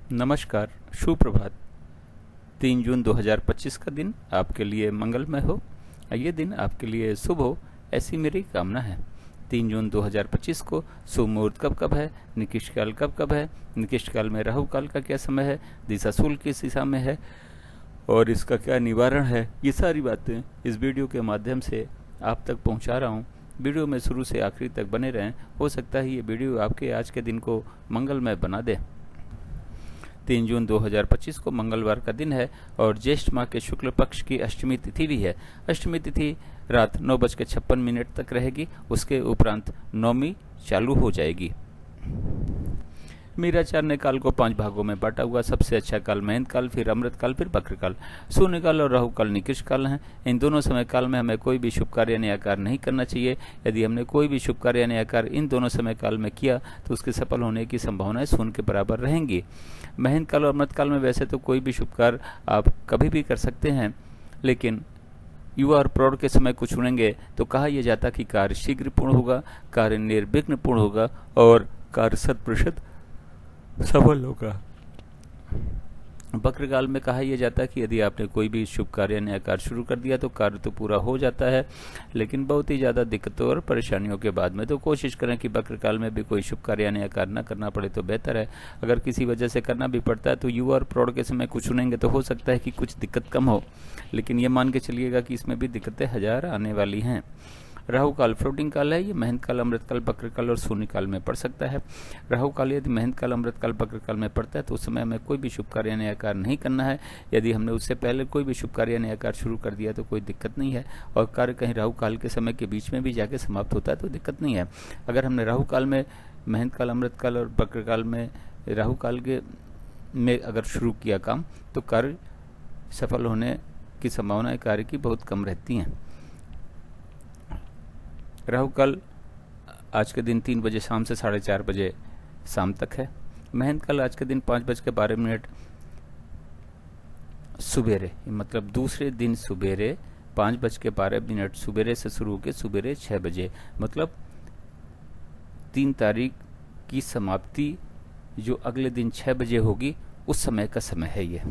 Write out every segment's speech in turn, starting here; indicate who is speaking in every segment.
Speaker 1: नमस्कार, सुप्रभात। 3 जून 2025 का दिन आपके लिए मंगलमय हो, ये दिन आपके लिए शुभ हो, ऐसी मेरी कामना है। 3 जून 2025 को शुभ मुहूर्त कब है, निकिष्ट काल कब है, निकिष्ट काल में राहु काल का क्या समय है, दिशाशूल किस दिशा में है और इसका क्या निवारण है, ये सारी बातें इस वीडियो के माध्यम से आप तक पहुंचा रहा हूं। वीडियो में शुरू से आखिरी तक बने रहें। हो सकता है ये वीडियो आपके आज के दिन को मंगलमय बना दे। 3 जून 2025 को मंगलवार का दिन है और ज्येष्ठ माह के शुक्ल पक्ष की अष्टमी तिथि भी है। अष्टमी तिथि रात 9:56 तक रहेगी। उसके उपरांत नौमी चालू हो जाएगी। मीराचार्य ने काल को 5 भागों में बांटा हुआ। सबसे अच्छा काल महेंद्र काल, फिर अमृत काल, फिर बक्र काल। शून्य काल और राहु काल निकृष्ट काल हैं। इन दोनों समय काल में हमें कोई भी शुभ कार्य या कार्य नहीं करना चाहिए। यदि हमने कोई भी शुभ कार्य या कार्य इन दोनों समय काल में किया तो उसके सफल होने की संभावनाएं शून्य के बराबर रहेंगी। महेंद्र काल और अमृत काल में वैसे तो कोई भी शुभ कार्य आप कभी भी कर सकते हैं, लेकिन युवा और प्रौढ़ के समय को चुनेंगे तो कहा यह जाता कि कार्य शीघ्र पूर्ण होगा, कार्य निर्विघ्न पूर्ण होगा और कार्य 100% सफल होगा। बक्र काल में कहा यह जाता है कि यदि आपने कोई भी शुभ कार्य नया कार्य शुरू कर दिया तो कार्य तो पूरा हो जाता है, लेकिन बहुत ही ज़्यादा दिक्कतों और परेशानियों के बाद में। तो कोशिश करें कि बक्र काल में भी कोई शुभ कार्य नया कार्य न करना पड़े तो बेहतर है। अगर किसी वजह से करना भी पड़ता है तो युवा और प्रौढ़ के समय को चुनेंगे तो हो सकता है कि कुछ दिक्कत कम हो, लेकिन ये मान के चलिएगा कि इसमें भी दिक्कतें हजार आने वाली हैं। राहु काल फ्लोटिंग काल है। ये महेंद्र काल, अमृत काल, बक्र काल और शून्य काल में पड़ सकता है। राहु काल यदि महेंद्र काल, अमृत काल, बक्र काल में पड़ता है तो उस समय हमें कोई भी शुभ कार्य नया कार्य नहीं करना है। यदि हमने उससे पहले कोई भी शुभ कार्य नया कार्य शुरू कर दिया तो कोई दिक्कत नहीं है, और कार्य कहीं राहु काल के समय के बीच में भी जाके समाप्त होता है तो दिक्कत नहीं है। अगर हमने राहु काल में महेंद्र काल, अमृत काल और बक्र काल में राहु काल के में अगर शुरू किया काम तो कार्य सफल होने की संभावनाएं कार्य की बहुत कम रहती हैं। राहु काल आज के दिन 3 बजे शाम से 4:30 बजे शाम तक है। महेंद्र काल आज के दिन 5:12 सुबेरे, मतलब दूसरे दिन सुबेरे 5:12 सुबेरे से शुरू होकर सुबेरे 6 बजे, मतलब 3 तारीख की समाप्ति जो अगले दिन 6 बजे होगी उस समय का समय है ये।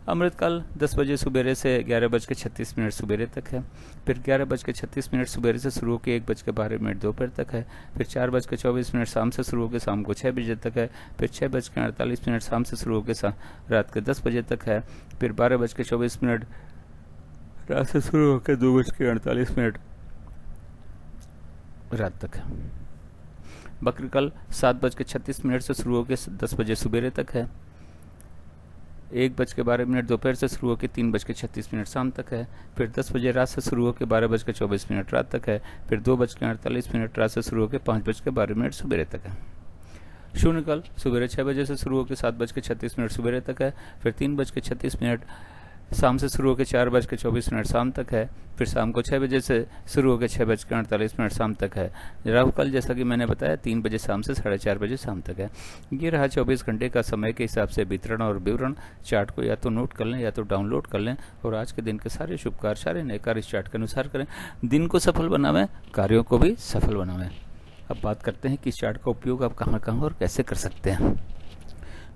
Speaker 1: अमृत काल 10 बजे सुबेरे से 11:36 सुबेरे तक है। फिर 11:36 सुबेरे से शुरू होकर 1:12 दोपहर तक है। फिर 4:24 शाम से शुरू होकर शाम को 6 बजे तक है। फिर 6:48 शाम से शुरू होकर रात के 10 बजे तक है। फिर 12:24 रात से शुरू होकर 2:48 रात तक है। बक्र काल 7:36 से शुरू होकर 10 बजे सुबेरे तक है। 1:12 दोपहर से शुरू होकर 3:36 शाम तक है। फिर 10 बजे रात से शुरू होकर 12:24 रात तक है। फिर 2:48 रात से शुरू होकर 5:12 सुबेरे तक है। शून्य काल सुबेरे 6 बजे से शुरू होकर 7:36 सुबेरे तक है। फिर 3:36 शाम से शुरू होकर 4:24 शाम तक है। फिर शाम को 6 बजे से शुरू होकर 6:48 शाम तक है। राहु काल जैसा कि मैंने बताया 3 बजे शाम से 4:30 बजे शाम तक है। ये रहा 24 घंटे का समय के हिसाब से वितरण और विवरण। चार्ट को या तो नोट कर लें या तो डाउनलोड कर लें और आज के दिन के सारे शुभ कार्य, सारे नए कार्य इस चार्ट के अनुसार करें। दिन को सफल बनावें, कार्यों को भी सफल बनावें। अब बात करते हैं कि इस चार्ट का उपयोग आप कहाँ कहाँ और कैसे कर सकते हैं।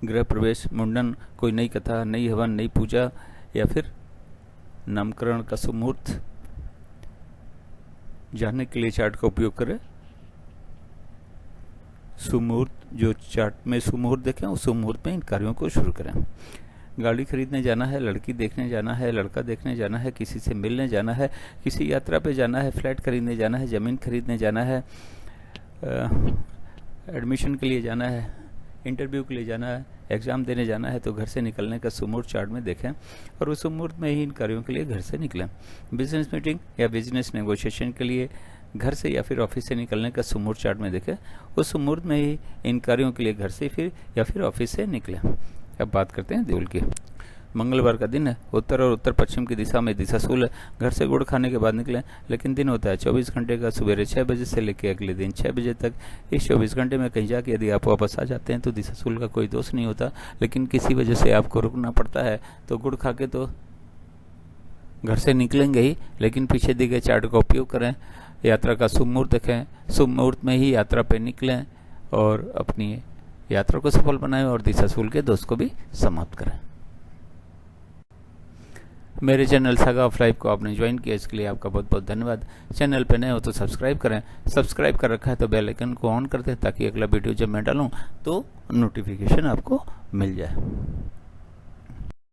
Speaker 1: गृह प्रवेश, मुंडन, कोई नई कथा, नई हवन, नई पूजा या फिर नामकरण का शुभ मुहूर्त जानने के लिए चार्ट का उपयोग करें। शुभ मुहूर्त, जो चार्ट में शुभ मुहूर्त देखें उस शुभ मुहूर्त में इन कार्यों को शुरू करें। गाड़ी खरीदने जाना है, लड़की देखने जाना है, लड़का देखने जाना है, किसी से मिलने जाना है, किसी यात्रा पे जाना है, फ्लैट खरीदने जाना है, ज़मीन खरीदने जाना है, एडमिशन के लिए जाना है, इंटरव्यू के लिए जाना है, एग्ज़ाम देने जाना है, तो घर से निकलने का शुभ मुहूर्त चार्ट में देखें और उस शुभ मुहूर्त में ही इन कार्यों के लिए घर से निकलें। बिजनेस मीटिंग या बिजनेस नेगोशिएशन के लिए घर से या फिर ऑफिस से निकलने का शुभ मुहूर्त चार्ट में देखें। उस शुभ मुहूर्त में ही इन कार्यों के लिए घर से फिर या फिर ऑफिस से निकलें। अब बात करते हैं देवल की। मंगलवार का दिन है। उत्तर और उत्तर पश्चिम की दिशा में दिशाशूल है। घर से गुड़ खाने के बाद निकलें, लेकिन दिन होता है 24 घंटे का, सुबह 6 बजे से लेकर अगले दिन 6 बजे तक। इस 24 घंटे में कहीं जाके यदि आप वापस आ जाते हैं तो दिशाशूल का कोई दोष नहीं होता, लेकिन किसी वजह से आपको रुकना पड़ता है तो गुड़ खा के तो घर से निकलेंगे ही, लेकिन पीछे दिए गए चार्ट का उपयोग करें। यात्रा का शुभ मुहूर्त देखें, शुभ मुहूर्त में ही यात्रा पर निकलें और अपनी यात्रा को सफल बनाएं और दिशाशूल के दोष को भी समाप्त करें। मेरे चैनल सागा ऑफ लाइफ को आपने ज्वाइन किया, इसके लिए आपका बहुत बहुत धन्यवाद। चैनल पे नए हो तो सब्सक्राइब करें, सब्सक्राइब कर रखा है तो बेल आइकन को ऑन कर दें ताकि अगला वीडियो जब मैं डालूं तो नोटिफिकेशन आपको मिल जाए।